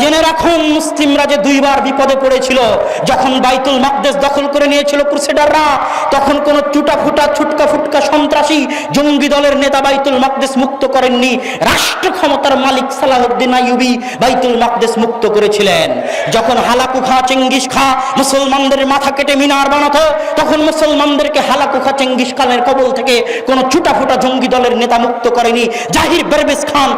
জেনে রাখুন, মুসলিমরা যে দুইবার বিপদে পড়েছিল। যখন বাইতুল মাকদেস দখল করে নিয়েছিল ক্রুসেডাররা, তখন কোন ছুটকা ফুটকা সন্ত্রাসী জঙ্গি দলের নেতা বাইতুল মাকদেস মুক্ত করেননি। রাষ্ট্র ক্ষমতার মালিক সালাহউদ্দিন আইয়ুবী বাইতুল মাকদেস মুক্ত করেছিলেন। যখন হালাকু খা চেঙ্গিস খা মুসলমানদের মাথা কেটে মিনার বানাতো, তখন মুসলমানদেরকে হালাকু খা চেঙ্গিস খানের কবল থেকে কোন ছুটাফুটা জঙ্গি দলের নেতা মুক্ত করেনি। জাহির বেরবেজ খান,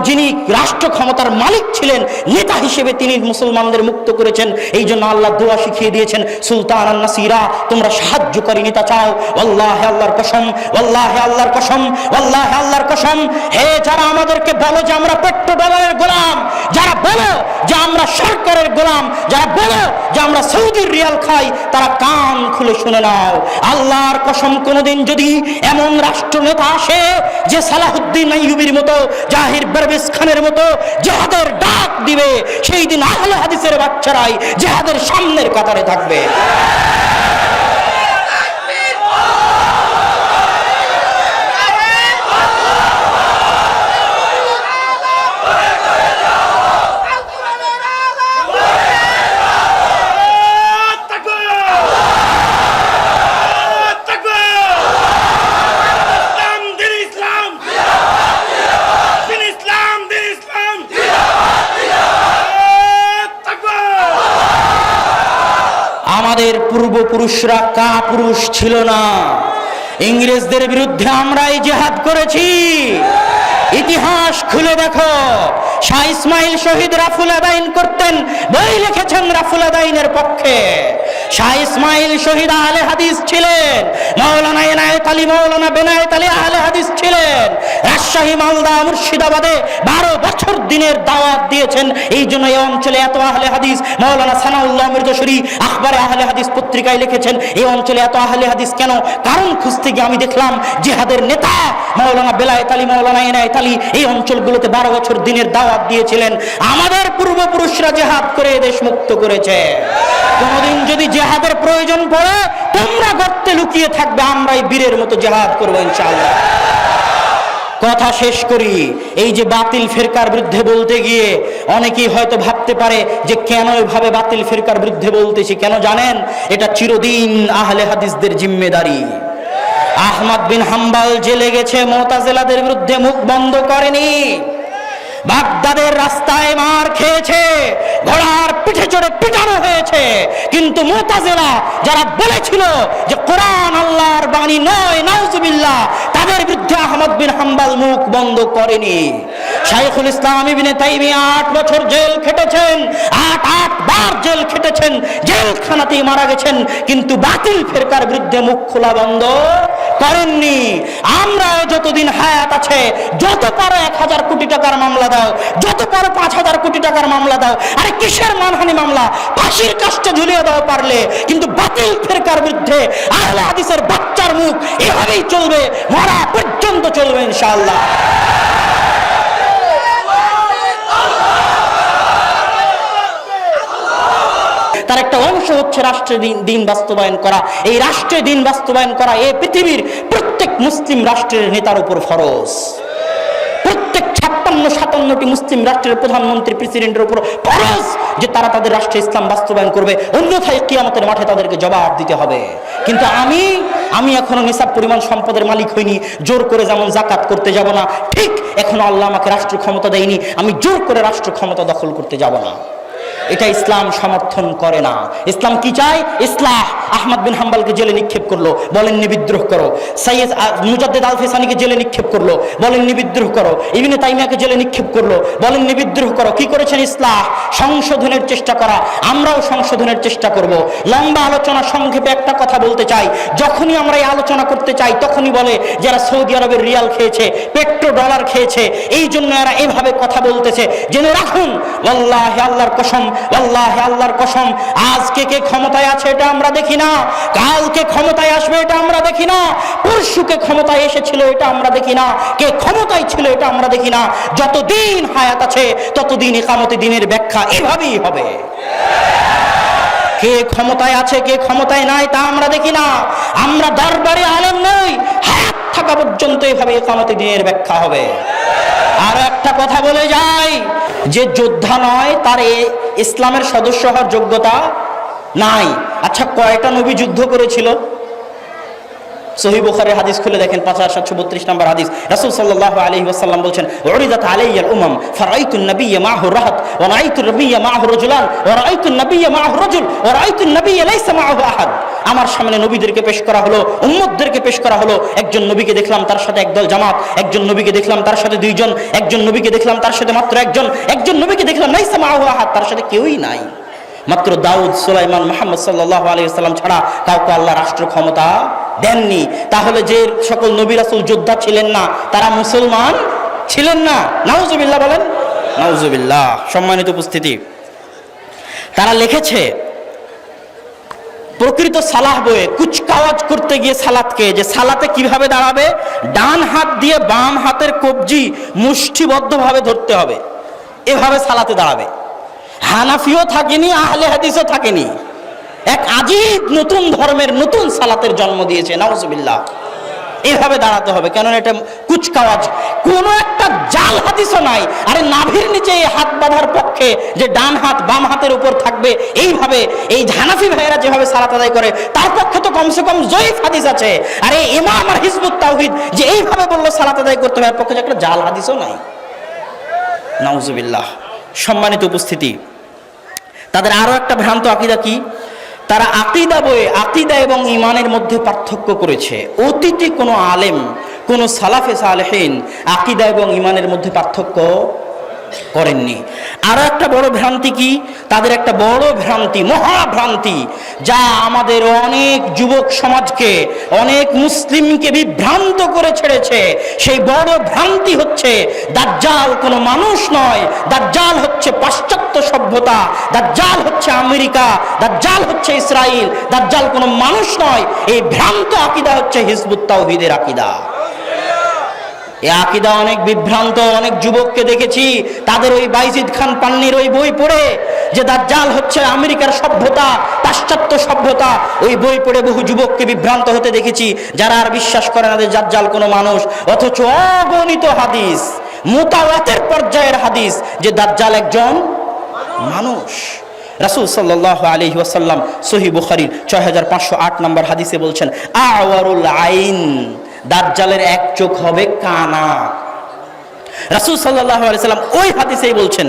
যিনি রাষ্ট্র ক্ষমতার মালিক ছিলেন, নেতা হিসেবে তিনি মুসলমানদের মুক্ত করেছেন। এই জন্য আল্লাহ দোয়া শিখিয়ে দিয়েছেন, সুলতান আন নাসিরা, তোমরা সাহায্যকারী নেতা চাও, ওয়াল্লাহি আল্লাহর কসম, ওয়াল্লাহি আল্লাহর কসম, ওয়াল্লাহি আল্লাহর কসম, হে যারা আমাদেরকে বলো যে আমরা পেট্রো ডলারের গোলাম, যারা বলো যে আমরা সরকারের গোলাম, যারা বলো যে আমরা সৌদির রিয়াল খাই, তারা কান খুলে শুনে নাও। আল্লাহর কসম, কোনদিন যদি এমন রাষ্ট্রনেতা আসে যে সালাহউদ্দিন আইয়ুবীর মতো, জাহির বেরবেজ খানের মতো জিহাদের ডাক দিবে, সেই দিন আহলে হাদিসের বাচ্চারাই জিহাদের সামনের কাতারে থাকবে। আমাদের পূর্বপুরুষরা কাপুরুষ ছিল না। ইংরেজদের বিরুদ্ধে আমরাই জিহাদ করেছি। ইতিহাস খুলে দেখো, শাহ ইসমাইল শহীদ রাফুল আদাইন করতেন, বই লিখেছেন রাফুল আদাইনের পক্ষে। শাহ ইসমাইল শহীদ আহলে হাদিস ছিলেন, মাওলানা এনায়েত আলী, মাওলানা বেনায়েত আলী আহলে হাদিস ছিলেন। রাজশাহী, মালদা, মুর্শিদাবাদে 12 বছর দিনের দাওয়াত দিয়েছেন। এই জন্য এই অঞ্চলে এত আহলে হাদিস। মাওলানা সানাউল্লাহ মির্জাশরী আখবারে আহলে হাদিস পত্রিকায় লিখেছেন, এই অঞ্চলে এত আহলে হাদিস কেন? কারণ খুঁজতে গিয়ে আমি দেখলাম জিহাদের নেতা মাওলানা বেলায়েত আলী, মাওলানা এনায়েত আলী এই অঞ্চলগুলোতে 12 বছর দিনের দাওয়াত দিয়েছিলেন। আমাদের পূর্বপুরুষরা জিহাদ করে দেশ মুক্ত করেছে। কোনদিন যদি জিহাদের প্রয়োজন পড়ে, তোমরা গর্তে লুকিয়ে থাকবে, আমরাই বীরের মতো জিহাদ করবো ইনশাআল্লাহ। কথা শেষ করি, এই যে বাতিল ফিরকার বিরুদ্ধে বলতে গিয়ে অনেকেই হয়তো ভাবতে পারে যে কেন এভাবে বাতিল ফিরকার বিরুদ্ধে বলতেছি। কেন জানেন? এটা চিরদিন আহলে হাদিসদের জিম্মেদারি। আহমদ বিন হাম্বল জেলে গেছে, মুতাজিলাদের বিরুদ্ধে মুখ বন্ধ করেনি। বাগদাদের রাস্তায় মার খেয়েছে, ঘোড়ার পিঠে চড়ে পিটানো হয়েছে, কিন্তু মুতাজিলা যারা বলেছিল যে কোরআন আল্লাহর বাণী নয়, নাউজুবিল্লাহ, তাদের বিরুদ্ধে আহমদ বিন হাম্বল মুখ বন্ধ করেনি। শাইখুল ইসলাম ইবনে তাইমিয়া 8 বছর জেল খেটেছেন, 8 বার জেল খেটেছেন, জেলখানাতেই মারা গেছেন, কিন্তু বাতিল ফিরকার বিরুদ্ধে মুখ খোলা বন্ধ করেননি। আমরা যতদিন হায়াত আছে, যত পারো 1000 কোটি টাকার মামলা দাও, যত পারো 5000 কোটি টাকার মামলা দাও। আরে কিসের মানহানি মামলা? ফাঁসির কাস্টে ঝুলিয়ে দাও পারলে, কিন্তু বাতিল ফিরকার বিরুদ্ধে আহলে হাদিসের বাচ্চার মুখ এভাবেই চলবে, মরা পর্যন্ত চলবে ইনশাআল্লাহ। তার একটা অংশ হচ্ছে রাষ্ট্রের দিন বাস্তবায়ন করা। এই রাষ্ট্রের দিন বাস্তবায়ন করা এই পৃথিবীর প্রত্যেক মুসলিম রাষ্ট্রের নেতার উপর ফরজ। প্রত্যেক 56-57টি মুসলিম রাষ্ট্রের প্রধানমন্ত্রী, প্রেসিডেন্টের উপর ফরজ যে তারা তাদের রাষ্ট্রে ইসলাম বাস্তবায়ন করবে, অন্যথায় কিয়ামতের মাঠে তাদেরকে জবাব দিতে হবে। কিন্তু আমি এখনো নিসাব পরিমাণ সম্পদের মালিক হইনি, জোর করে যেমন জাকাত করতে যাব না, ঠিক এখনো আল্লাহ আমাকে রাষ্ট্র ক্ষমতা দেয়নি, আমি জোর করে রাষ্ট্র ক্ষমতা দখল করতে যাব না। এটা ইসলাম সমর্থন করে না। ইসলাম কি চায়? ইসলাহ। আহমদ বিন হাম্বলকে জেলে নিক্ষেপ করলো, বলেননি বিদ্রোহ করো। সৈয়দ মুজাদ্দিদ আল ফিসানিকে জেলে নিক্ষেপ করলো, বলেননি বিদ্রোহ করো। ইবনে তাইমিয়াকে জেলে নিক্ষেপ করলো, বলেননি বিদ্রোহ করো। কি করেছেন? ইসলাহ, সংশোধনের চেষ্টা করা। আমরাও সংশোধনের চেষ্টা করব। লম্বা আলোচনা, সংক্ষেপে একটা কথা বলতে চাই। যখনই আমরা এই আলোচনা করতে চাই, তখনই বলে যারা সৌদি আরবের রিয়াল খেয়েছে, পেট্রো ডলার খেয়েছে, এই জন্য এরা এভাবে কথা বলতেছে। জেনে রাখুন, আল্লাহি আল্লাহর কসম, আল্লাহি আল্লাহর কসম, আজকে কে ক্ষমতায় আছে এটা আমরা দেখি না, কালকে ক্ষমতায় আসবে এটা আমরা দেখি না, পরশুকে ক্ষমতায় এসেছিল এটা আমরা দেখি না, কে ক্ষমতায় ছিল এটা আমরা দেখি না। যতদিন হায়াত আছে ততদিন ইকামতে দ্বীনের ব্যাখ্যা এভাবেই হবে। কে ক্ষমতায় আছে কে ক্ষমতায় নাই তা আমরা দেখি না। আমরা দরবারে আলেম নই, হায়াত থাকা পর্যন্ত এভাবে ইকামতে দ্বীনের ব্যাখ্যা হবে। আর একটা কথা বলে যাই, যে যোদ্ধা নয় তার ইসলামের সদস্য হওয়ার যোগ্যতা নাই। আচ্ছা, কয়টা নবী যুদ্ধ করেছিল? সহিহ বুখারীর হাদিস খুলে দেখেন 5732 নম্বর হাদিস। রাসূল সাল্লাল্লাহু আলাইহি ওয়াসাল্লাম বলছেন, উরিদাত আলাইয়াল উমাম ফারাআইতুন নাবিয়্যা মাআহু রাহাত ওয়া রাআইতুর নাবিয়্যা মাআহু রাজুলান ওয়া রাআইতুন নাবিয়্যা মাআহু রাজুল ওয়া রাআইতুন নাবিয়্যা লাইসা মাআহু আহাদ। আমার সামনে নবীদেরকে পেশ করা হলো, উম্মতদেরকে পেশ করা হলো। একজন নবীকে দেখলাম তার সাথে একদল জামাত, একজন নবীকে দেখলাম তার সাথে দুইজন, একজন নবীকে দেখলাম তার সাথে মাত্র একজন, একজন নবীকে দেখলাম লাইসা মাআহু আহাদ, তার সাথে কেউই নাই। মাত্র দাউদ, সুলাইমান, মুহাম্মদ সাল্লাল্লাহু আলাইহি ওয়াসাল্লাম ছাড়া কাউকে আল্লাহ রাষ্ট্র ক্ষমতা দেননি। তাহলে যে সকল নবী রাসূল যোদ্ধা ছিলেন না, তারা মুসলমান ছিলেন না। নাউজুবিল্লাহ বলেন, নাউজুবিল্লাহ। সম্মানিত উপস্থিতি, তারা লিখেছে প্রকৃত সালাহ বইয়ে কুচকাওয়াজ করতে গিয়ে সালাতকে, যে সালাতে কিভাবে দাঁড়াবে, ডান হাত দিয়ে বাম হাতের কবজি মুষ্টিবদ্ধভাবে ধরতে হবে, এভাবে সালাতে দাঁড়াবে। হানাফিও থাকেনি, আহলে হাদিসও থাকেনি, এক আজীব নতুন ধর্মের নতুন সালাতের জন্ম দিয়েছে। নাউজুবিল্লাহ। এইভাবে দাঁড়াতে হবে, কেননা এটা কুচকাওয়াজ। কোনো একটা জাল হাদিসও নাই আরে নাভির নিচে হাত বাঁধার পক্ষে যে ডান হাত বাম হাতের উপর থাকবে এইভাবে। এই হানাফি ভাইয়েরা যেভাবে সালাত আদায় করে তার পক্ষে তো কমসে কম জয়ীফ হাদিস আছে। আরে ইমাম আর হিজবুত তাওহীদ যে এইভাবে বললো সালাত আদায় করতে হবে, এর পক্ষে একটা জাল হাদিসও নাই। নাউজুবিল্লাহ। সম্মানিত উপস্থিতি, তাদের আরো একটা ভ্রান্ত আকীদা কি, তারা আকীদা বইয়ে আকীদা এবং ঈমানের মধ্যে পার্থক্য করেছে। অতীতে কোনো আলেম, কোনো সালাফে সালেহিন আকীদা এবং ঈমানের মধ্যে পার্থক্য করেননি। আরো একটা বড় ভ্রান্তি কি, তাদের একটা বড় ভ্রান্তি, মহাভ্রান্তি, যা আমাদের অনেক যুবক সমাজকে, অনেক মুসলিমকে বিভ্রান্ত করে ছেড়েছে। সেই বড় ভ্রান্তি হচ্ছে দাজ্জাল কোনো মানুষ নয়, দাজ্জাল হচ্ছে পাশ্চাত্য সভ্যতা, দাজ্জাল হচ্ছে আমেরিকা, দাজ্জাল হচ্ছে ইসরায়েল, দাজ্জাল কোনো মানুষ নয়। এই ভ্রান্ত আকীদা হচ্ছে হিজবুত তাওহীদের আকীদা। এই আকীদা অনেক বিভ্রান্ত, অনেক যুবককে দেখেছি তাদের ওই বাইজিদ খান পান্নির ওই বই পড়ে যে দাজ্জাল হচ্ছে আমেরিকার সভ্যতা, পাশ্চাত্য সভ্যতা, ওই বই পড়ে বহু যুবককে বিভ্রান্ত হতে দেখেছি, যারা আর বিশ্বাস করে না যে দাজ্জাল কোনো মানুষ। অথচ অগণিত হাদিস, মুতাওয়াতির পর্যায়ের হাদিস যে দাজ্জাল একজন মানুষ। রাসূল সাল্লাল্লাহু আলাইহি ওয়াসাল্লাম সহিহ বুখারীর 6508 নম্বর হাদিসে বলছেন, আওয়ারুল আইন, দাজ্জালের এক চোখ হবে কানা। রাসূল সাল্লাল্লাহু আলাইহি সাল্লাম ওই হাদিসেই বলছেন,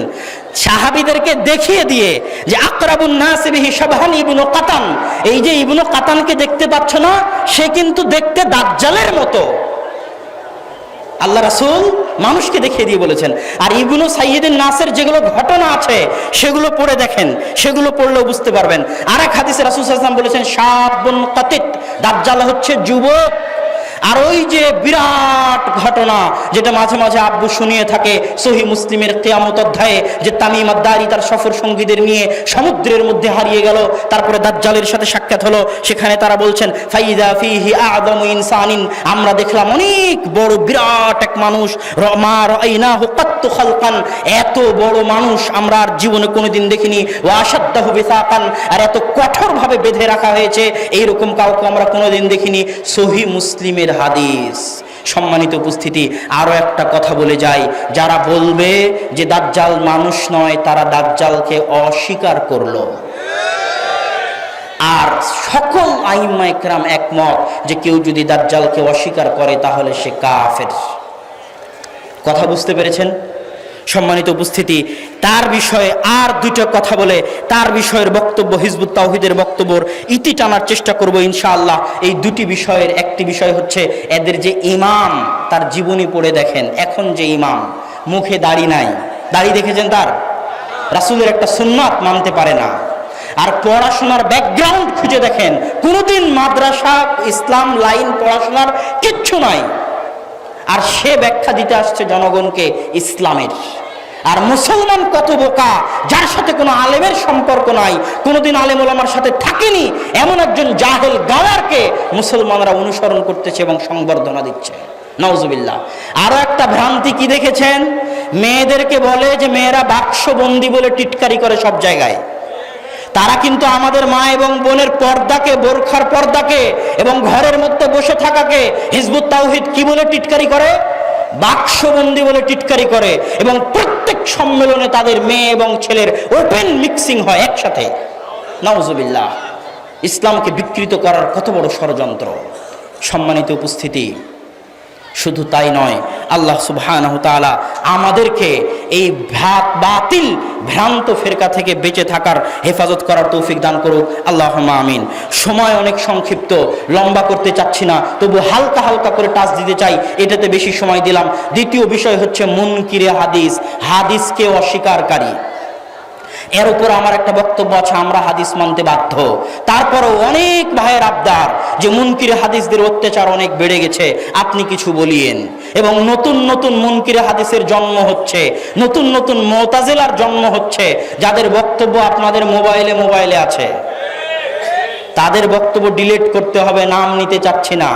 সাহাবীদেরকে দেখিয়ে দিয়ে যে আকরাবুন নাস বিহি শাবহান ইবনু কাতান, এই যে ইবনু কাতানকে দেখতে পাচ্ছ না, সে কিন্তু দেখতে দাজ্জালের মতো। আল্লাহ রাসূল মানুষকে দেখিয়ে দিয়ে বলেছেন। আর ইবনু সাইয়্যিদিন নাসের যেগুলো ঘটনা আছে সেগুলো পড়ে দেখেন, সেগুলো পড়লেও বুঝতে পারবেন। আর এক হাদিসে রাসূল সাল্লাল্লাহু আলাইহি ওয়াসাল্লাম বলেছেন, শাবুন কাতিত, দাজ্জাল হচ্ছে যুবক। আর ওই যে বিরাট ঘটনা যেটা মাঝে মাঝে আব্বু শুনিয়ে থাকে সহিহ মুসলিমের কিয়ামত অধ্যায়ে, যে তামিম আদ-দারি তার সফর সঙ্গীদের নিয়ে সমুদ্রের মধ্যে হারিয়ে গেল, তারপরে দাজ্জালের সাথে সাক্ষাৎ হলো। সেখানে তারা বলছেন, ফাইদা ফিহি আ'যামু ইনসানিন, আমরা দেখলাম অনেক বড় বিরাট এক মানুষ, মা রাআইনাহু কাত্তু খালকান, এত বড় মানুষ আমরা আর জীবনে কোনোদিন দেখিনি। ওয়া আশাদ্দাহু বিসাকান, আর এত কঠোরভাবে বেঁধে রাখা হয়েছে, এইরকম কাউকে আমরা কোনোদিন দেখিনি। সহিহ মুসলিমের হাদিস। সম্মানিত উপস্থিতি, আরো একটা কথা বলে যাই, যারা বলবে যে দাজ্জাল মানুষ নয়, তারা দাজ্জালকে অস্বীকার করলো। আর সকল আইম্মায়ে কেরাম একমত যে কেউ যদি দাজ্জালকে অস্বীকার করে তাহলে সে কাফের। কথা বুঝতে পেরেছেন? সম্মানিত উপস্থিতি, তার বিষয়ে আর দুটো কথা বলে তার বিষয়ের বক্তব্য, হিজবুত তাওহীদের বক্তব্যর ইতি টানার চেষ্টা করব ইনশাআল্লাহ। এই দুটি বিষয়ের একটি বিষয় হচ্ছে এদের যে ইমাম, তার জীবনী পড়ে দেখেন। এখন যে ইমাম মুখে দাড়ি নাই, দাড়ি দেখেছেন তার, রাসূলের একটা সুন্নাত মানতে পারে না। আর পড়াশোনার ব্যাকগ্রাউন্ড খুঁজে দেখেন, কোনোদিন মাদ্রাসা ইসলাম লাইন পড়াশোনার কিচ্ছু নাই। আর সে ব্যাখ্যা দিতে আসছে জনগণকে ইসলামের। আর মুসলমান কত বোকা, যার সাথে কোনো আলেমের সম্পর্ক নাই, কোনোদিন আলেম ওলামার সাথে থাকেনি, এমন একজন জাহেল গাওয়ারকে মুসলমানরা অনুসরণ করতেছে এবং সংবর্ধনা দিচ্ছে। নাউজুবিল্লাহ। আরো একটা ভ্রান্তি কি দেখেছেন, মেয়েদেরকে বলে যে মেয়েরা বাক্সবন্দি বলে টিটকারি করে সব জায়গায়। তারা কিন্তু আমাদের মা এবং বোনের পর্দাকে, বোরখার পর্দাকে এবং ঘরের মধ্যে বসে থাকাকে হিজবুত তাওহীদ কি বলে টিটকারি করে? বাক্সবন্দি বলে টিটকারি করে। এবং প্রত্যেক সম্মেলনে তাদের মেয়ে এবং ছেলের ওপেন মিক্সিং হয় একসাথে। নাউজুবিল্লাহ। ইসলামকে বিকৃত করার কত বড় ষড়যন্ত্র। সম্মানিত উপস্থিতি, শুধু তাই নয়, আল্লাহ সুবহানাহু তাআলা আমাদেরকে এই বাতিল ভ্রান্ত ফিরকা থেকে বেঁচে থাকার, হেফাজত করার তৌফিক দান করুক, আল্লাহুম্মা আমিন। সময় অনেক সংক্ষিপ্ত, লম্বা করতে চাচ্ছি না, তবু হালকা হালকা করে টাচ দিতে চাই, এটাতে বেশি সময় দিলাম। দ্বিতীয় বিষয় হচ্ছে মুনকিরে হাদিস, হাদিসকে অস্বীকারী। এর উপর আমার একটা বক্তব্য আছে, আমরা হাদিস মানতে বাধ্য। তারপরও অনেক ভাইয়ের আবদার যে মুনকিরে হাদিসদের অত্যাচার অনেক বেড়ে গেছে, আপনি কিছু বলিয়েন। এবং নতুন নতুন মুনকিরে হাদিসের জন্ম হচ্ছে, নতুন নতুন মুতাজিলার জন্ম হচ্ছে, যাদের বক্তব্য আপনাদের মোবাইলে আছে। তাদের বক্তব্য ডিলিট করতে হবে, নাম নিতে চাচ্ছি না।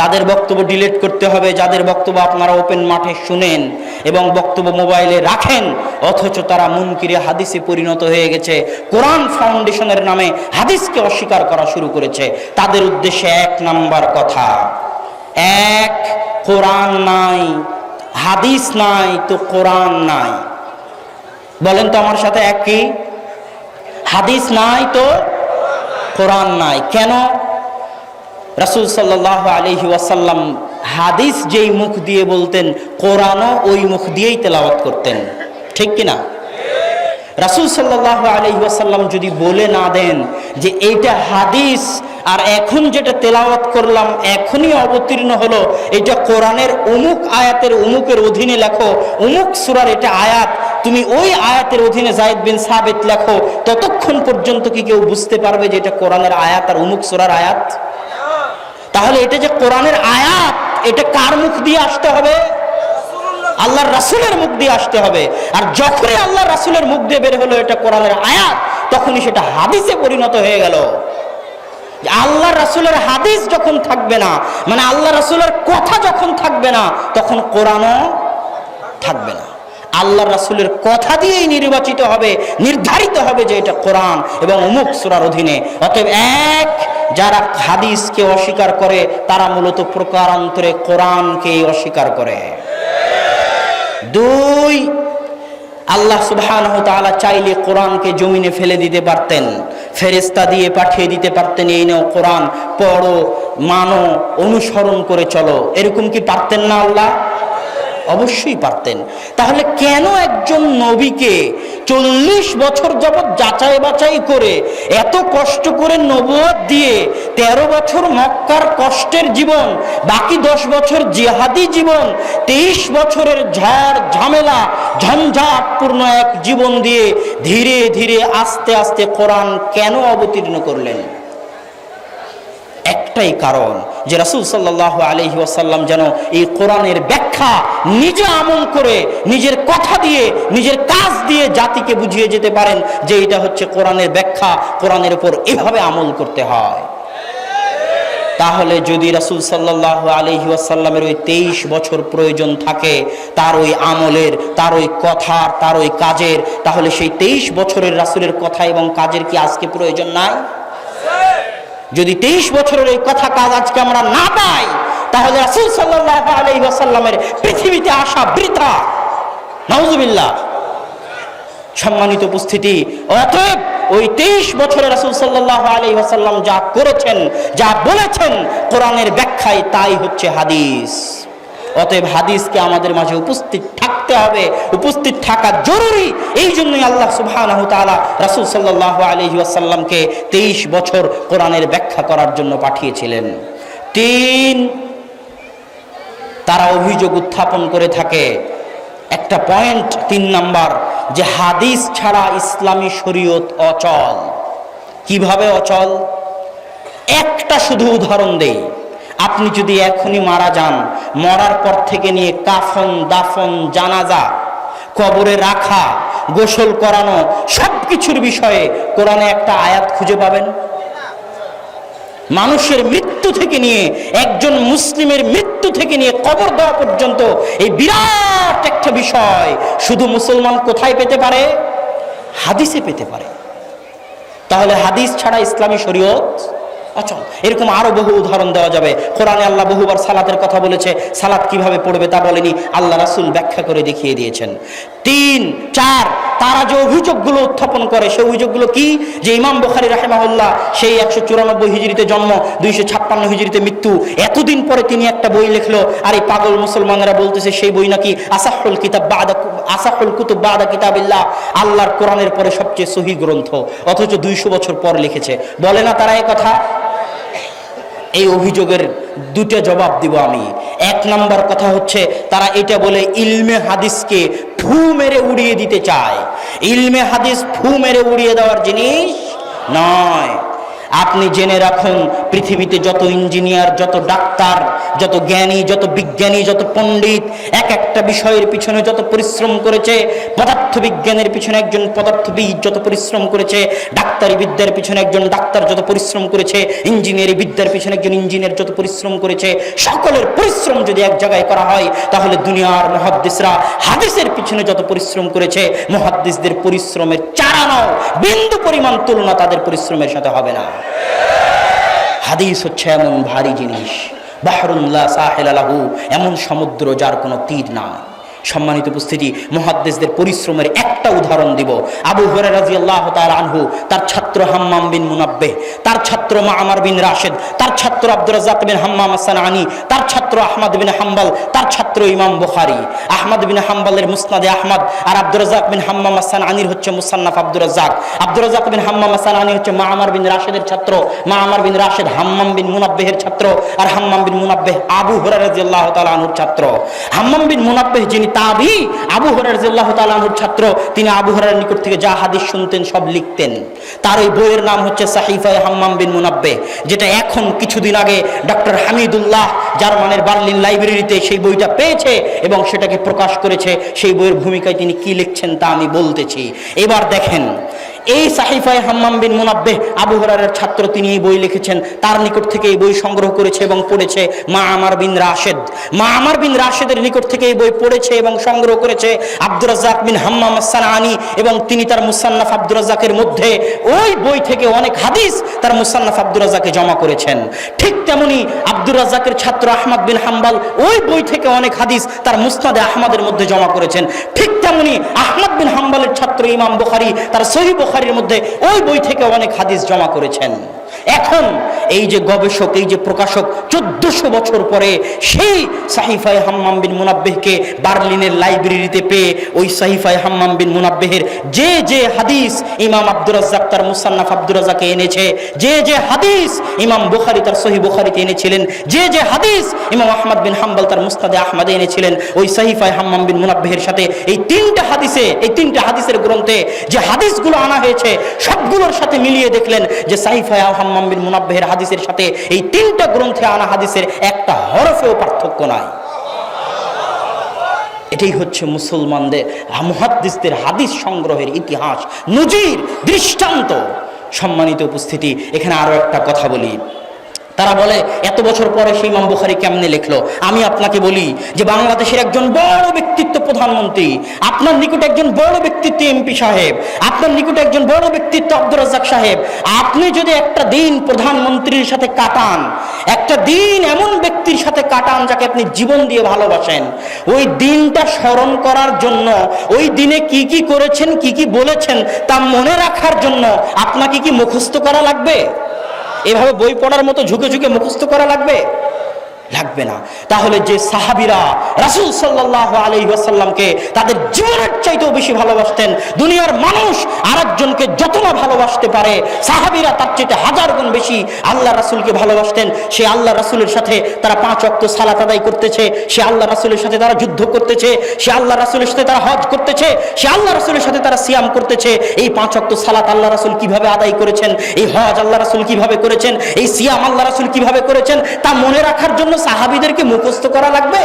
তাদের বক্তব্য ডিলিট করতে হবে, যাদের বক্তব্য আপনারা ওপেন মাঠে শুনেন এবং বক্তব্য মোবাইলে রাখেন, অথচ তারা মুনকিরে হাদিসে পরিণত হয়ে গেছে। কোরআন ফাউন্ডেশনের নামে হাদিসকে অস্বীকার করা শুরু করেছে। তাদের উদ্দেশ্যে এক নাম্বার কথা, এক, কোরআন নাই, হাদিস নাই তো কোরআন নাই। বলেন তো আমার সাথে, এক কি? হাদিস নাই তো কোরআন নাই। কেন? রাসূল সাল্লাল্লাহু আলাইহি ওয়াসাল্লাম হাদিস যেই মুখ দিয়ে বলতেন, কোরআনও ওই মুখ দিয়েই তেলাওয়াত করতেন, ঠিক কিনা? রাসূল সাল্লাল্লাহু আলাইহি ওয়াসাল্লাম যদি বলে না দেন যে এইটা হাদিস আর এখন যেটা তেলাওয়াত করলাম এখনই অবতীর্ণ হলো, এটা কোরআনের অমুক আয়াতের অমুকের অধীনে লেখো, অমুক সূরার এটা আয়াত, তুমি ওই আয়াতের অধীনে যায়েদ বিন সাবিত লেখো, ততক্ষণ পর্যন্ত কি কেউ বুঝতে পারবে যে এটা কোরআনের আয়াত আর অমুক সূরার আয়াত? তাহলে এটা যে কোরআনের আয়াত, এটা কার মুখ দিয়ে আসতে হবে? আল্লাহর রাসূলের মুখ দিয়ে আসতে হবে। আর যখনই আল্লাহর রাসূলের মুখ দিয়ে বের হলো এটা কোরআনের আয়াত, তখনই সেটা হাদিসে পরিণত হয়ে গেল। আল্লাহর রাসূলের হাদিস যখন থাকবে না, মানে আল্লাহর রাসূলের কথা যখন থাকবে না, তখন কোরআনও থাকবে না। আল্লাহর রাসূলের কথা দিয়েই নির্বাচিত হবে, নির্ধারিত হবে যে এটা কোরআন এবং অমুক সূরার অধীনে। অতএব এক, যারা হাদিসকে অস্বীকার করে তারা মূলত প্রকারান্তরে কোরআনকে অস্বীকার করে। দুই, আল্লাহ সুবহানাহু ওয়া তাআলা চাইলে কোরআনকে জমিনে ফেলে দিতে পারতেন, ফেরেশতা দিয়ে পাঠিয়ে দিতে পারতেন, এই নাও কোরআন, পড়ো, মানো, অনুসরণ করে চলো। এরকম কি পারতেন না আল্লাহ? অবশ্যই পারতেন। তাহলে কেন একজন নবীকে 40 বছর যাবৎ যাচাই বাছাই করে, এত কষ্ট করে নবুয়ত দিয়ে 13 বছর মক্কার কষ্টের জীবন, বাকি 10 বছর জিহাদি জীবন, 23 বছরের ঝড় ঝামেলা ঝঞ্ঝাটপূর্ণ এক জীবন দিয়ে ধীরে ধীরে আস্তে আস্তে কোরআন কেন অবতীর্ণ করলেন? একটাই কারণ, যে রাসূল সাল্লাল্লাহু আলাইহি ওয়াসাল্লাম যেন এই কোরআনের ব্যাখ্যা নিজে আমল করে, নিজের কথা দিয়ে, নিজের কাজ দিয়ে জাতিকে বুঝিয়ে যেতে পারেন যে এটা হচ্ছে কোরআনের ব্যাখ্যা, কোরআনের উপর এভাবে আমল করতে হয়। তাহলে যদি রাসূল সাল্লাল্লাহু আলাইহি ওয়াসাল্লামের ওই 23 বছর প্রয়োজন থাকে তার ওই আমলের, তার ওই কথার, তার ওই কাজের, তাহলে সেই 23 বছরের রাসূলের কথা এবং কাজের কি আজকে প্রয়োজন নাই? যদি 23 বছরের এই কথা কাজ আজকে আমরা না পাই, তাহলে রাসূল সাল্লাল্লাহু আলাইহি ওয়াসাল্লামের পৃথিবীতে আসা বৃথা। নাউজুবিল্লাহ। সম্মানিত উপস্থিতি, অতএব ওই 23 বছরে রাসূল সাল্লাল্লাহু আলাইহি ওয়াসাল্লাম যা করেছেন, যা বলেছেন, কোরআনের ব্যাখ্যায় তাই হচ্ছে হাদিস। অতএব হাদিসকে আমাদের মাঝে উপস্থিত থাকতে হবে, উপস্থিত থাকা জরুরি। এই জন্যই আল্লাহ সুবহানাহু ওয়া তাআলা রাসূল সাল্লাল্লাহু আলাইহি ওয়াসাল্লামকে 23 বছর কোরআনের ব্যাখ্যা করার জন্য পাঠিয়েছিলেন। 3, তারা অভিযোগ উত্থাপন করে থাকে একটা পয়েন্ট, 3 নাম্বার, যে হাদিস ছাড়া ইসলামী শরীয়ত অচল। কিভাবে অচল? একটা শুধু উদাহরণ দেই। আপনি যদি এখনই মারা যান, মরার পর থেকে নিয়ে কাফন, দাফন, জানাজা, কবরে রাখা, গোসল করানো, সবকিছুর বিষয়ে কোরআনে একটা আয়াত খুঁজে পাবেন? মানুষের মৃত্যু থেকে নিয়ে, একজন মুসলিমের মৃত্যু থেকে নিয়ে কবর দেওয়া পর্যন্ত এই বিরাট একটা বিষয় শুধু মুসলমান কোথায় পেতে পারে? হাদিসে পেতে পারে। তাহলে হাদিস ছাড়া ইসলামী শরীয়ত অচল। এরকম আরো বহু উদাহরণ দেওয়া যাবে। কোরআনে আল্লাহ বহুবার সালাতের কথা বলেছে, সালাত কিভাবে পড়বে তা বলেনি, আল্লাহ রাসূল ব্যাখ্যা করে দেখিয়ে দিয়েছেন। 3, 4 তারা যে অভিযোগগুলো উত্থাপন করে সেই অভিযোগগুলো কি? যে ইমাম বুখারী রাহিমাহুল্লাহ সেই 194 হিজরিতে জন্ম, 256 হিজরিতে মৃত্যু, এতদিন পরে তিনি একটা বই লিখলো, আর এই পাগল মুসলমানেরা বলতেছে সেই বই নাকি আসাহুল কুতুব বাদা কিতাবিল্লাহ, আল্লাহর কোরআনের পরে সবচেয়ে সহিহ গ্রন্থ, অথচ 200 বছর পর লিখেছে। বলে না তারা এই কথা? এই অভিযোগের দুটো জবাব দিব আমি। 1 নম্বর কথা হচ্ছে, তারা এটা বলে ইলমে হাদিসকে ফু মেরে উড়িয়ে দিতে চায়। ইলমে হাদিস ফু মেরে উড়িয়ে দেওয়ার জিনিস নয়। আপনি জেনে রাখুন, পৃথিবীতে যত ইঞ্জিনিয়ার, যত ডাক্তার, যত জ্ঞানী, যত বিজ্ঞানী, যত পণ্ডিত এক একটা বিষয়ের পিছনে যত পরিশ্রম করেছে, পদার্থবিজ্ঞানের পিছনে একজন পদার্থবিদ যত পরিশ্রম করেছে, ডাক্তারি বিদ্যার পিছনে একজন ডাক্তার যত পরিশ্রম করেছে, ইঞ্জিনিয়ারি বিদ্যার পিছনে একজন ইঞ্জিনিয়ার যত পরিশ্রম করেছে, সকলের পরিশ্রম যদি এক জায়গায় করা হয়, তাহলে দুনিয়ার মুহাদ্দিসরা হাদিসের পিছনে যত পরিশ্রম করেছে, মুহাদ্দিসদের পরিশ্রমের চারানো বিন্দু পরিমাণ তুলনা তাদের পরিশ্রমের সাথে হবে না। হাদিস হচ্ছে এমন ভারী জিনিস, বাহরুন লা সাহিলা লাহু, এমন সমুদ্র যার কোনো তীর নাই। সম্মানিত উপস্থিতি, মুহাদ্দিসদের পরিশ্রমের একটা উদাহরণ দিব। আবু হুরায়রা রাদিয়াল্লাহু তাআলা আনহু, তার ছাত্র হাম্মাম বিন মুনাব্বিহ, তার ছাত্র মা'মার বিন রাশিদ, তার ছাত্র আব্দুর রাজ্জাক বিন হাম্মাম আস-সানআনী, তার ছাত্র আহমদ বিন হাম্বল, তার ছাত্র ইমাম বুখারী। আহমদ বিন হাম্বলের মুসনাদে আহমদ, আর আব্দুর রাজ্জাক বিন হাম্মাম আস-সানআনীর হচ্ছে মুসান্নাফ আব্দুর রাজ্জাক। আব্দুর রাজ্জাক বিন হাম্মাম আস-সানআনী হচ্ছে মা'মার বিন রাশিদের ছাত্র, মা'মার বিন রাশিদ হাম্মাম বিন মুনাব্বিহের ছাত্র, আর হাম্মাম বিন মুনাব্বিহ আবু হুরায়রা রাদিয়াল্লাহু তাআলা আনহুর ছাত্র। হাম্মাম বিন মুনাব্বিহ যিনি তাবি, আবু হুরায়রা রাদিয়াল্লাহু তাআলা আনহুর ছাত্র, তিনি আবু হুরায়রার নিকট থেকে যা হাদিস শুনতেন সব লিখতেন। তার এই বইয়ের নাম হচ্ছে সাহিফায়ে হাম্মাম বিন মুনাব্বিহ, যেটা এখন কিছুদিন আগে ডক্টর হামিদুল্লাহ জার্মানের বার্লিন লাইব্রেরিতে সেই বইটা পেয়েছে এবং সেটাকে প্রকাশ করেছে। সেই বইয়ের ভূমিকায় তিনি কি লিখছেন তা আমি বলতেছি। এবার দেখেন, এই সাহিফায়ে হাম্মাম বিন মুনাব্বিহ আবু হুরায়রার ছাত্র, তিনি এই বই লিখেছেন। তার নিকট থেকে এই বই সংগ্রহ করেছে এবং পড়েছে মা'মার বিন রাশিদ। মা'মার বিন রাশিদের নিকট থেকে এই বই পড়েছে এবং সংগ্রহ করেছে আব্দুর রাজ্জাক বিন হাম্মাম আস-সানআনী, এবং তিনি তার মুসান্নাফ আব্দুর রাজ্জাকের মধ্যে ওই বই থেকে অনেক হাদিস তার মুসান্নাফ আব্দুর রাজ্জাকে জমা করেছেন। ঠিক তেমনি আব্দুর রাজ্জাকের ছাত্র আহমদ বিন হাম্বল ওই বই থেকে অনেক হাদিস তার মুসনাদে আহমদের মধ্যে জমা করেছেন। ঠিক তেমনি আহমদ বিন হাম্বলের ছাত্র ইমাম বুখারী তার সহিহ বুখারীর মধ্যে ওই বই থেকে অনেক হাদিস জমা করেছেন। এখন এই যে গবেষক, এই যে প্রকাশক 1400 বছর পরে সেই সাহিফায়ে হাম্মাম বিন মুনাব্বিহকে বার্লিনের লাইব্রেরিতে পেয়ে ওই সাহিফায়ে হাম্মাম বিন মুনাব্বিহের যে যে হাদিস ইমাম আব্দুর রাজ্জাক তার মুসান্নাফ আব্দুর রাজ্জাকে এনেছে, যে যে হাদিস ইমাম বুখারী তার সহিহ বুখারীতে এনেছিলেন, যে যে হাদিস ইমাম আহমদ বিন হাম্বল তার মুসনাদে আহমদে এনেছিলেন, ওই সাহিফায়ে হাম্মাম বিন মুনাব্বিহের সাথে এই তিনটা হাদিসের গ্রন্থে যে হাদিসগুলো আনা হয়েছে সবগুলোর সাথে মিলিয়ে দেখলেন যে সাহিফায়ে হাম্মাম বিন মুনাব্বিহের হাদিসের সাথে এই তিনটা গ্রন্থে আনা হাদিসের একটা হরফেও পার্থক্য নাই। এটাই হচ্ছে মুসলমানদের মুহাদ্দিসদের হাদিস সংগ্রহের ইতিহাস, নজির, দৃষ্টান্ত। সম্মানিত উপস্থিতি, এখানে আরো একটা কথা বলি। তারা বলে এত বছর পরে সেই ইমাম বুখারী কেমনে লিখলো? আমি আপনাকে বলি যে বাংলাদেশের একজন বড় ব্যক্তিত্ব প্রধানমন্ত্রী, আপনার নিকটে একজন বড় ব্যক্তিত্ব এমপি সাহেব, আপনার নিকটে একজন বড় ব্যক্তিত্ব আব্দুর রাজ্জাক সাহেব, আপনি যদি একটা দিন প্রধানমন্ত্রীর সাথে কাটান, একটা দিন এমন ব্যক্তির সাথে কাটান যাকে আপনি জীবন দিয়ে ভালোবাসেন, ওই দিনটা স্মরণ করার জন্য, ওই দিনে কি কি করেছেন, কি কি বলেছেন তা মনে রাখার জন্য আপনাকে কি মুখস্থ করা লাগবে? এভাবে বই পড়ার মতো ঝুঁকে ঝুঁকে মুখস্থ করা লাগবে? লাগবে না। তাহলে যে সাহাবীরা রাসূল সাল্লাল্লাহু আলাইহি ওয়াসাল্লামকে তাদের জীবনের চাইতেও বেশি ভালোবাসতেন, দুনিয়ার মানুষ আরেকজনকে যত না ভালোবাসতে পারে, সাহাবীরা তার চাইতে 1000 গুণ বেশি আল্লাহ রাসূলকে ভালোবাসতেন। সে আল্লাহ রাসূলের সাথে তারা 5 ওয়াক্ত সালাত আদায় করতেছে, সে আল্লাহ রাসূলের সাথে তারা যুদ্ধ করতেছে, সে আল্লাহ রাসূলের সাথে তারা হজ করতেছে, সে আল্লাহ রাসূলের সাথে তারা সিয়াম করতেছে। এই 5 ওয়াক্ত সালাত আল্লাহ রাসূল কিভাবে আদায় করেছেন, এই হজ আল্লাহ রাসূল কিভাবে করেছেন, এই সিয়াম আল্লাহ রাসূল কিভাবে করেছেন তা মনে রাখার জন্য সাহাবীদেরকে মুখস্থ করা লাগবে?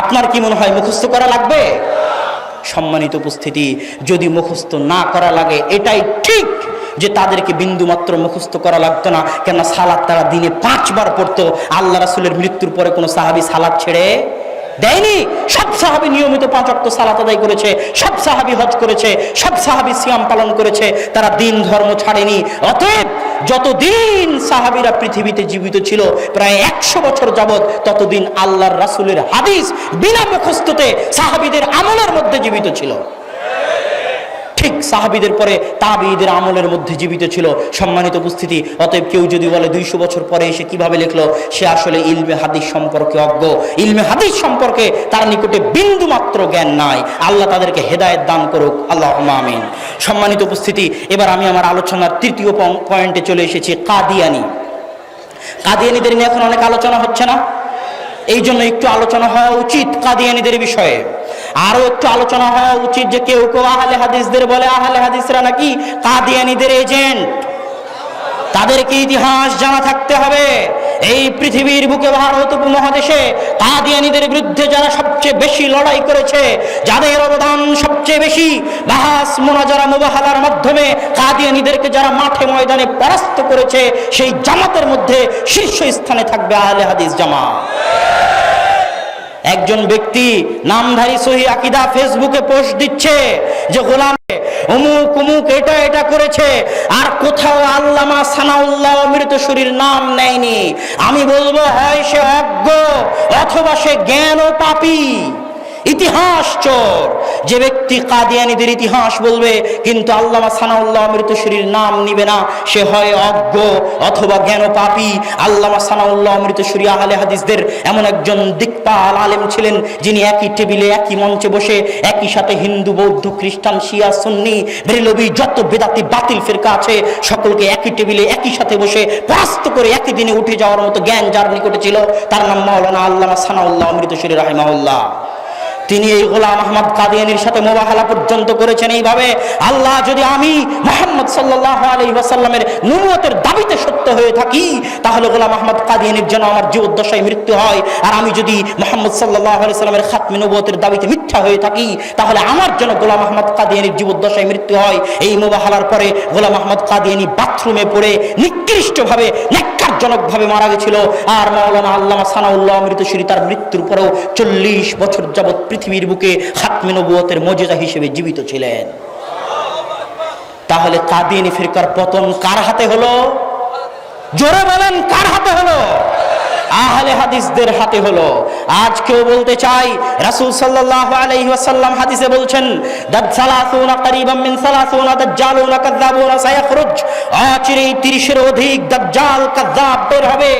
আপনার কি মনে হয় মুখস্থ করা লাগবে? সম্মানিত উপস্থিতি, যদি মুখস্থ না করা লাগে এটাই ঠিক যে তাদেরকে বিন্দুমাত্র মুখস্থ করা লাগতো না। কেন? সালাত তারা দিনে 5 বার পড়তো। আল্লাহ রাসূলের মৃত্যুর পরে কোনো সাহাবী সালাত ছেড়ে দেয়নি? সব সাহাবী নিয়মিত 5 ওয়াক্ত সালাত আদায় করেছে, সব সাহাবী হজ করেছে, সব সাহাবী সিয়াম পালন করেছে, তারা দিন ধর্ম ছাড়েনি। অতএব যতদিন সাহাবীরা পৃথিবীতে জীবিত ছিল, প্রায় 100 বছর যাবত, ততদিন আল্লাহর রাসূলের হাদিস বিনা মুখস্থতে সাহাবীদের আমলের মধ্যে জীবিত ছিল। ঠিক সাহাবীদের পরে তাবিঈদের আমলের মধ্যে জীবিত ছিল। সম্মানিত উপস্থিতি, অতএব কেউ যদি বলে 200 বছর পরে এসে কিভাবে লিখলো, সে আসলে ইলমে হাদিস সম্পর্কে অজ্ঞ। ইলমে হাদিস সম্পর্কে তার নিকটে বিন্দু মাত্র জ্ঞান নাই। আল্লাহ তাদেরকে হেদায়েত দান করুক, আল্লাহুম্মা আমিন। সম্মানিত উপস্থিতি, এবার আমি আমার আলোচনার তৃতীয় পয়েন্টে চলে এসেছি, কাদিয়ানি। কাদিয়ানিদের নিয়ে এখন অনেক আলোচনা হচ্ছে না? এই জন্য একটু আলোচনা হওয়া উচিত কাদিয়ানিদের বিষয়ে। আরো একটু আলোচনা হওয়া উচিত যে কেউ কেউ আহলে হাদিসদের বলে আহলে হাদিসরা নাকি কাদিয়ানিদের এজেন্ট। তাদেরকে ইতিহাস জানা থাকতে হবে। এই পৃথিবীর বুকে, ভারত উপমহাদেশে কাদিয়ানিদের বিরুদ্ধে যারা সবচেয়ে বেশি লড়াই করেছে, যাদের অবদান সবচেয়ে বেশি, বাহাস মুনাজারা মুবাহালার মাধ্যমে কাদিয়ানিদেরকে যারা মাঠে ময়দানে পরাস্ত করেছে, সেই জামাতের মধ্যে শীর্ষ স্থানে থাকবে আহলে হাদিস জামাত। একজন ব্যক্তি নামধারী সহি আকীদা ফেসবুকে পোস্ট দিচ্ছে যে গোলাম অমুক অমুক এটা এটা করেছে, আর কোথাও আল্লামা সানাউল্লাহ অমৃতসরীর নাম নেয়নি। আমি বলবো, হয় সে অজ্ঞ অথবা সে জ্ঞান ও পাপী, ইতিহাস চোর। যে ব্যক্তি কাদিয়ানীদের ইতিহাস বলবে কিন্তু আল্লামা সানাউল্লাহ অমৃতসরীর নাম নিবে না, সে হয় অজ্ঞ অথবা জ্ঞান পাপী। আল্লামা সানাউল্লাহ অমৃতসরী আহলে হাদিসদের এমন একজন দিকপাল আলেম ছিলেন, যিনি একই টেবিলে একই মঞ্চে বসে একই সাথে হিন্দু, বৌদ্ধ, খ্রিস্টান, শিয়া, সুন্নি, বেরেলভী, যত বেদাতি বাতিল ফিরকা আছে সকলকে একই টেবিলে একই সাথে বসে পরাস্ত করে একই দিনে উঠে যাওয়ার মতো জ্ঞান যার নিকটে ছিল, তার নাম মাওলানা আল্লামা সানাউল্লাহ অমৃতসরী রাহিমাহুল্লাহ। তিনি এই গোলাম আহমদ কাদিয়ানীর সাথে মুবাহালা পর্যন্ত করেছেন এইভাবে, আল্লাহ যদি আমি মুহাম্মদ সাল্লাল্লাহু আলাইহি ওয়াসাল্লামের নবুয়তের দাবিতে সত্য হয়ে থাকি, তাহলে গোলাম আহমদ কাদিয়ানীর যেন আমার জীবদ্দশায় মৃত্যু হয়, আর আমি যদি মুহাম্মদ সাল্লাল্লাহু আলাইহি ওয়াসাল্লামের খাতমে নবুয়তের দাবিতে মিথ্যা হয়ে থাকি, তাহলে আমার যেন গোলাম আহমদ কাদিয়ানীর জীবদ্দশায় মৃত্যু হয়। এই মুবাহালার পরে গোলাম আহমদ কাদিয়ানী বাথরুমে পড়ে নিকৃষ্টভাবে, ন্যাক্কারজনকভাবে মারা গেছিল। আর মাওলানা আল্লামা সানাউল্লাহ অমৃতসরী তার মৃত্যুর পরেও 40 বছর যাবত পৃথিবীর বুকে খাতমে নবুয়তের মুজিজা হিসেবে জীবিত ছিলেন। তাহলে কাদিয়ানী ফিরকার পতন কার হাতে হলো? জোরে বলেন, কার হাতে হলো? আহলে হাদিসদের হাতে হলো। আজ কেউ বলতে চাই, রাসূল সাল্লাল্লাহু আলাইহি ওয়াসাল্লাম হাদিসে বলছেন, দাজ্জালাতুনা করিবাম মিন 30 দাজ্জালুনা কাযাবুনা সায়াখরুজ, আচিরেই 30-এর অধিক দাজ্জাল কাযাব বের হবে।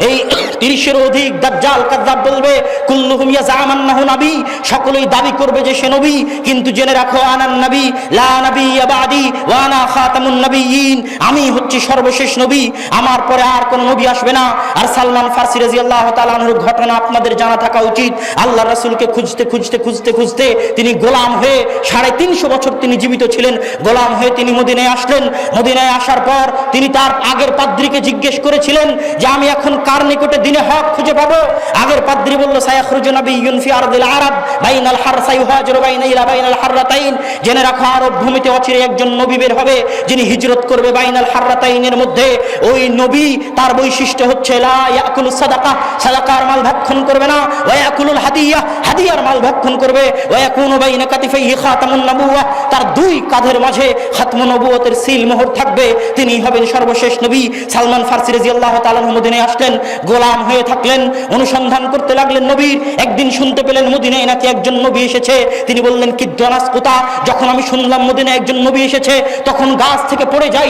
এই 30-এর অধিক দাজ্জাল কাযাব বলবে, কুল্লুহুম ইয়াজামান্নাহু নবী, সকলেই দাবি করবে যে সে নবী, কিন্তু জেনে রাখো আনান নবী লা নবিয়্যা বাদি ওয়া আনা খাতামুন নবিয়্যিন, আমি হচ্ছি সর্বশেষ নবী, আমার পরে আর কোনো নবী আসবে না। আর সালমান ফারসি রাদিয়াল্লাহু তাআলা আনহুর ঘটনা আপনাদের জানা থাকা উচিত। আল্লাহর রাসূলকে খুঁজতে খুঁজতে খুঁজতে খুঁজতে তিনি গোলাম হয়ে 350 বছর তিনি জীবিত ছিলেন। গোলাম হয়ে তিনি মদিনায় আসলেন। মদিনায় আসার পর তিনি তার আগের পাদ্রীকে জিজ্ঞেস করেছিলেন যে আমি এখন কার নিকটে দিনে হক খুঁজে পাবো? আগের পাদ্রী বলল, সায়াখরুজু নাবিয়্যুন ফি আরদিল আরব বাইনাল হারসা ইউহাজিরু বাইনাল হাররাতাইন, জেনে রাখো আরব ভূমিতে অচিরে একজন নবী বের হবে যিনি হিজরত করবে বাইনাল হাররাতাইনের মধ্যে। ওই নবী, তার বৈশিষ্ট্য হচ্ছে লা ইয়াকুলুস সাদাকা, সাদাকার মাল ভক্ষণ করবে না, ওয়া ইয়াকুলুল হাদিয়া, হাদিয়ার মাল ভক্ষণ করবে, ওয়া ইয়াকুনু বাইনা কাতিফাইহি খাতামুন নবুওয়া, তার দুই কাঁধের মাঝে খাতমুন নবুয়তের সিল মোহর থাকবে, তিনি হবেন সর্বশেষ নবী। সালমান ফারসি রাদিয়াল্লাহু তাআলা মদিনায় আসলেন, গোলাম হয়ে থাকলেন, অনুসন্ধান করতে লাগলেন নবীর। একদিন শুনতে পেলেন মদিনায় নাকি একজন নবী এসেছে। তিনি বললেন, কি দনাস কোথা? যখন আমি শুনলাম মদিনায় একজন নবী এসেছে, তখন গাছ থেকে পড়ে যাই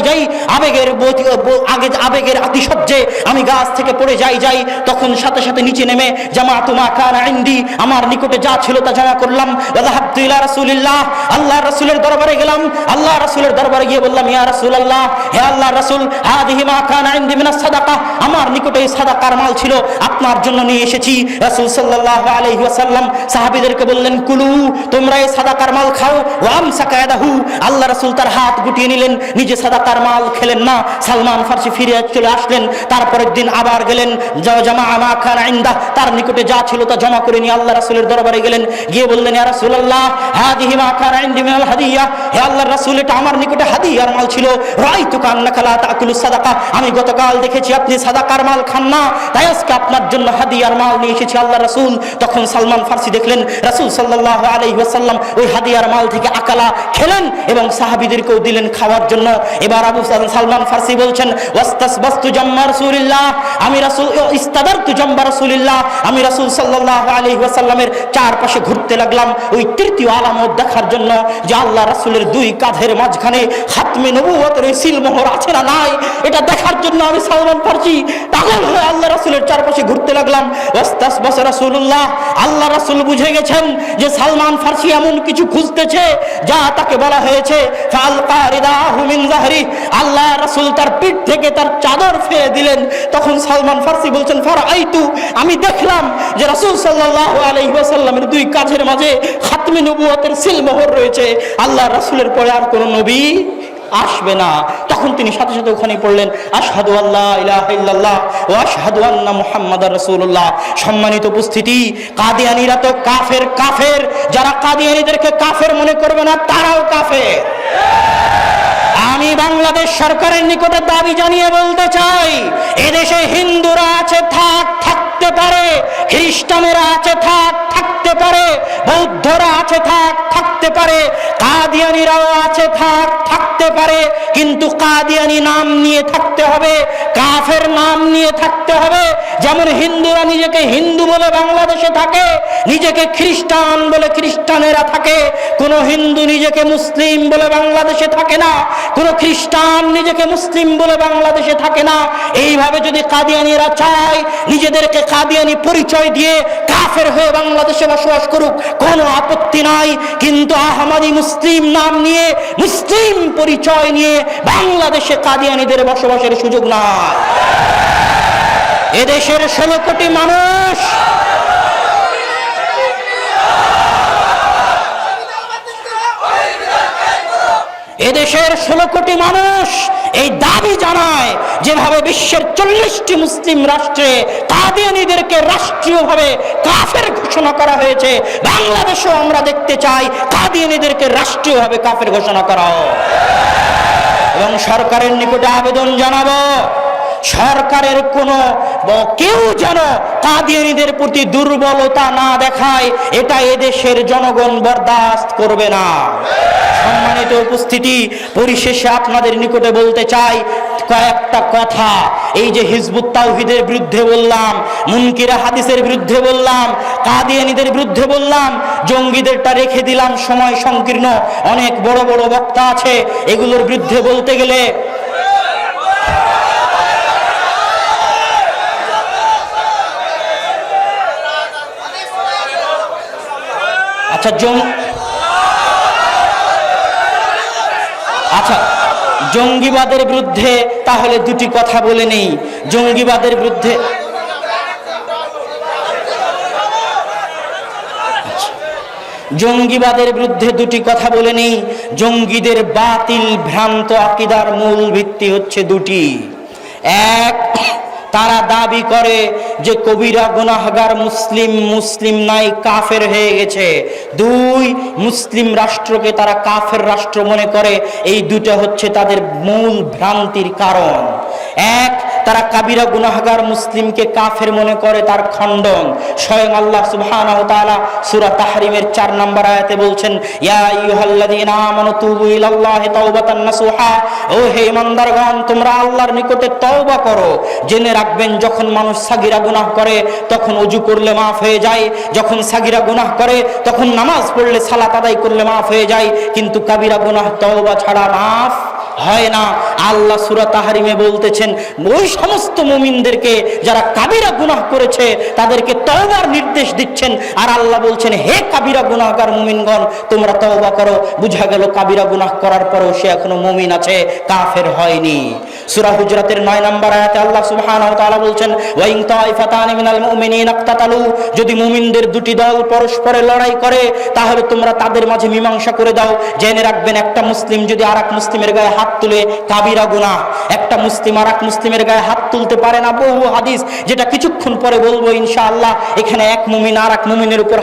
আবেগের আতিশয্যে আমি গাছ থেকে পড়ে যাই, তখন সাথে সাথে নিচে নেমে জামাআতু মা কানা ইনদি, আমার নিকটে যা ছিল তা জমা করলাম। ওয়া যাহাবতু ইলা রাসূলিল্লাহ, আল্লাহর রাসূলের দরবারে গেলাম। আল্লাহর রাসূলের দরবারে গিয়ে বললাম, ইয়া রাসূলুল্লাহ, হে আল্লাহর রাসূল, হাদিহি মা কানা ইনদি মিনাস সাদাকা, আমার নিকটে এই সাদাকার মাল ছিল, আপনার জন্য নিয়ে এসেছি। রাসূল সাল্লাল্লাহু আলাইহি ওয়াসাল্লাম সাহাবীদেরকে বললেন, কুলু, তোমরা এই সাদাকার মাল খাও। ওয়া আমসাকা ইয়াদাহু, আল্লাহ রাসূল তার হাত গুটিয়ে নিলেন, নিজে সাদাকার মাল খেলেন না। সালমান ফারসি ফিরে চলে আসলেন। তারপরের দিন আবার গেলেন, জামা মা কানা ইনদা, তার নিকটে যা ছিল তা জমা করে নিয়ে আল্লাহ রাসূলের দরবারে গেলেন। গিয়ে বললেন, ইয়া রাসূলুল্লাহ, হাদিহি মা কানা ইনদি মিনাল হাদিয়া হাদিয়া, হে আল্লাহর রাসূল এটা আমার নিকটে হাদিয়ার মাল ছিল। রাআইতুকা আন্নাকা লা তাকুলুস সাদাকা, আমি গতকাল দেখেছি আপনি সাদাকার মাল খান না, তাই আজকে আপনার জন্য হাদিয়ার মাল নিয়ে এসেছি আল্লাহর রাসূল। তখন সালমান ফারসি দেখলেন রাসূল সাল্লাল্লাহু আলাইহি ওয়াসাল্লাম ওই হাদিয়ার মাল থেকে আকালা খেলেন এবং সাহাবীদেরকেও দিলেন খাওয়ার জন্য। এবার আবু সালমান ফারসি বলছেন ওয়াস্তাসবাস্তু জাম্মা রাসূলিল্লাহ, আমি রাসূল ইস্তাদারতু জাম্বা রাসূলিল্লাহ, আমি রাসূল সাল্লাল্লাহু আলাইহি ওয়াসাল্লামের চারপাশে ঘুরতে লাগলাম ওই তৃতীয় আলামত দেখার জন্য যে আল্লাহ রাসূলের দুই কাঁধের মাঝখানে খাতমে নবুয়তের সিলমোহর আছে না নাই, এটা দেখার জন্য আমি সালমান ফারসি পাগল হয়ে আল্লাহ রাসূলের চারপাশে ঘুরতে লাগলাম। ওয়াস্তাসবাস রাসূলুল্লাহ, আল্লাহ রাসূল বুঝে গেছেন যে সালমান ফারসি এমন কিছু খুঁজতেছে যা তাকে বলা হয়েছে ফালকা রিদাহু মিন যাহরি, আল্লাহ রাসূল তার পিঠ থেকে তার চাদর ফেলে দিলেন। তখন সালমান ফারসি বলছেন ফারাআইতু, আমি দেখলাম যে রাসূল সাল্লাল্লাহু আলাইহি ওয়াসাল্লামের দুই কাঁধের মাঝে খাতমে নবুয়তের সিলমোহর রয়েছে, আল্লাহ রাসূলের পরে আর কোন নবী আসবে না। তখন তিনি সাথে সাথে ওখানে পড়লেন আশহাদু আল্লা ইলাহা ইল্লাল্লাহ ওয়া আশহাদু আন্না মুহাম্মাদার রাসূলুল্লাহ। সম্মানিত উপস্থিতি, কাদিয়ানীরা তো কাফের, যারা কাদিয়ানীদেরকে কাফের মনে করবে না তারাও কাফের। আমি বাংলাদেশ সরকারের নিকটে দাবি জানিয়ে বলতে চাই, এদেশে হিন্দুরা আছে থাকতে পারে, খ্রিস্টানেরা আছে থাকতে পারে, বৌদ্ধরা আছে থাকতে পারে, কাদিয়ানীরাও আছে থাকতে পারে, কিন্তু কাদিয়ানী নাম নিয়ে থাকতে হবে, কাফের নাম নিয়ে থাকতে হবে। যেমন হিন্দুরা নিজেকে হিন্দু বলে বাংলাদেশে থাকে, নিজেকে খ্রিস্টান বলে খ্রিস্টানেরা থাকে, কোন হিন্দু নিজেকে মুসলিম বলে বাংলাদেশে থাকে না, কোন খ্রিস্টান নিজেকে মুসলিম বলে বাংলাদেশে থাকে না। এইভাবে যদি কাদিয়ানীরা চায় নিজেদেরকে কাদিয়ানী পরিচয় দিয়ে কাফের হয়ে বাংলাদেশে বসবাস করুক, কোনো আপত্তি নাই, কিন্তু আহমদী মুসলিম নাম নিয়ে মুসলিম পরিচয় নিয়ে বাংলাদেশে কাদিয়ানীদের বসবাসের সুযোগ নাই। এদেশের 16 কোটি মানুষ এদেশের 16 কোটি মানুষ এই দাবি জানায়, যেভাবে বিশ্বের 40টি মুসলিম রাষ্ট্রে কাদিয়ানীদেরকে রাষ্ট্রীয়ভাবে কাফের ঘোষণা করা হয়েছে, বাংলাদেশেও আমরা দেখতে চাই কাদিয়ানীদেরকে রাষ্ট্রীয়ভাবে কাফের ঘোষণা করা হোক। এবং সরকারের নিকটে আবেদন জানাবো, সরকারের কেউ যেন কাদিয়ানীদের প্রতি দুর্বলতা না দেখায়, এটা এদেশের জনগণ বরদাস্ত করবে না। সম্মানিত উপস্থিতি, পরিশেষে আপনাদের নিকটে বলতে চাই কয়েকটা কথা। এই যে হিজবুত তাওহীদের বিরুদ্ধে বললাম, মুনকিরা হাদিসের বিরুদ্ধে বললাম, কাদিয়ানীদের বিরুদ্ধে বললাম, জঙ্গিদেরটা রেখে দিলাম, সময় সংকীর্ণ, অনেক বড় বড় বক্তা আছে, এগুলোর বিরুদ্ধে বলতে গেলে জঙ্গিবাদের বিরুদ্ধে তাহলে দুটি কথা বলে নেই। জঙ্গিবাদের বিরুদ্ধে দুটি কথা বলে নেই। জঙ্গিদের বাতিল ভ্রান্ত আকীদার মূল ভিত্তি হচ্ছে দুটি। এক, তারা দাবি করে যে কবিরা গুনাহগার মুসলিম নাই, কাফের হয়ে গেছে। দুই, মুসলিম রাষ্ট্রকে তারা কাফের রাষ্ট্র মনে করে। এই দুটো হচ্ছে তাদের মূল ভ্রান্তির কারণ। এক, তারা কাবিরা গুনাহগার মুসলিমকে কাফের মনে করে, তার খণ্ডন স্বয়ং আল্লাহ সুবহানাহু ওয়া তাআলা সূরা তাহরিমের 4 নম্বর আয়াতে বলছেন, ইয়া আইয়ুহাল্লাযীনা আমানু তুবু ইলাল্লাহি তাওবাতান নাসুহা, ও হে ঈমানদারগণ তোমরা আল্লাহর নিকটে তওবা করো। জেনে রাখবেন, যখন মানুষ সাগীরা গুনাহ করে তখন ওযু করলে মাফ হয়ে যায়, যখন সাগীরা গুনাহ করে তখন নামাজ পড়লে সালাত আদায় করলে মাফ হয়ে যায়, কিন্তু কাবিরা গুনাহ তওবা ছাড়া মাফ হয় না। আল্লাহ সূরা তাহরিমে বলতেছেন ওই সমস্ত মুমিনদেরকে যারা কাবিরা গুনাহ করেছে তাদেরকে তওবার নির্দেশ দিচ্ছেন, আর আল্লাহ বলছেন হে কাবিরা গুনাহগার মুমিনগণ তোমরা তওবা করো। বুঝা গেল কাবিরা গুনাহ করার পরেও সে এখনো মুমিন আছে, কাফের হয়নি। সূরা হুজরাতের 9 নম্বর আয়াতে আল্লাহ সুবহানাহু ওয়া তাআলা বলছেন, ওয়া ইন তাইফাতানি মিনাল মুমিনিনা ইকতাতালু, যদি মুমিনদের দুটি দল পরস্পরে লড়াই করে তাহলে তোমরা তাদের মাঝে মীমাংসা করে দাও। জেনে রাখবেন, একটা মুসলিম যদি আরেক মুসলিমের গায়ে হাত তুলে কাবিরা গুনাহ, একটা মুসলিম আরেক মুসলিমের গায়ে হাত তুলতে পারে না। বহু হাদিস, যেটা কিছুক্ষণ পরে বলবো ইনশাআল্লাহ। এখানে এক মুমিন আরেক মুমিনের উপর